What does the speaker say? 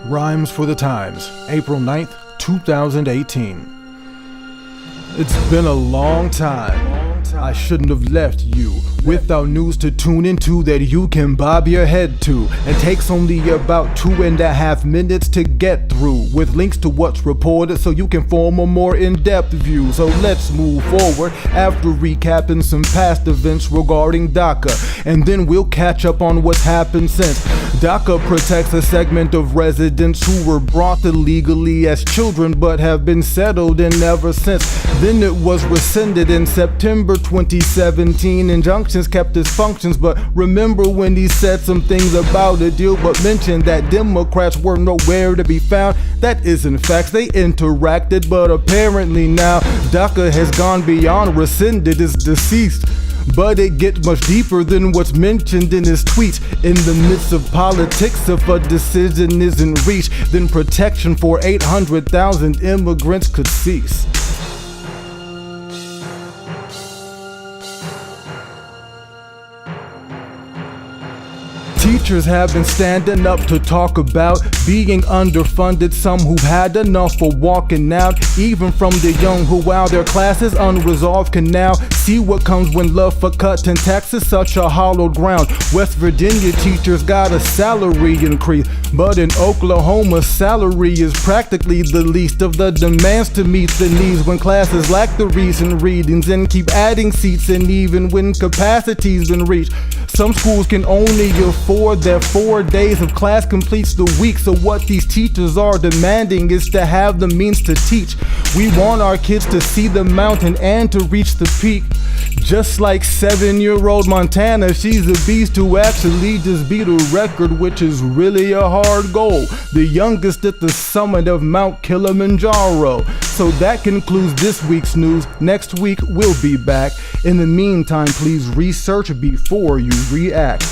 Rhymes for the Times, April 9th, 2018. It's been a long time. I shouldn't have left you without news to tune into that you can bob your head to. It takes only about 2.5 minutes to get through, with links to what's reported so you can form a more in-depth view. So let's move forward after recapping some past events regarding DACA, and then we'll catch up on what's happened since. DACA protects a segment of residents who were brought illegally as children but have been settled in ever since. Then it was rescinded in September 2017. Injunctions kept its functions, but remember when he said some things about a deal but mentioned that Democrats were nowhere to be found? That isn't facts, they interacted, but apparently now DACA has gone beyond rescinded, it's deceased. But it gets much deeper than what's mentioned in his tweets. In the midst of politics, if a decision isn't reached, then protection for 800,000 immigrants could cease. Teachers have been standing up to talk about being underfunded, some who've had enough for walking out. Even from the young who, while their classes unresolved, can now see what comes when love for cutting taxes such a hallowed ground. West Virginia teachers got a salary increase, but in Oklahoma salary is practically the least of the demands to meet the needs when classes lack the recent readings and keep adding seats, and even when capacity's been reached. Some schools can only afford that 4 days of class completes the week, so what these teachers are demanding is to have the means to teach. We want our kids to see the mountain and to reach the peak. Just like 7-year-old Montanna, she's a beast who actually just beat a record, which is really a hard goal. The youngest at the summit of Mount Kilimanjaro. So that concludes this week's news. Next week we'll be back. In the meantime, please research before you react.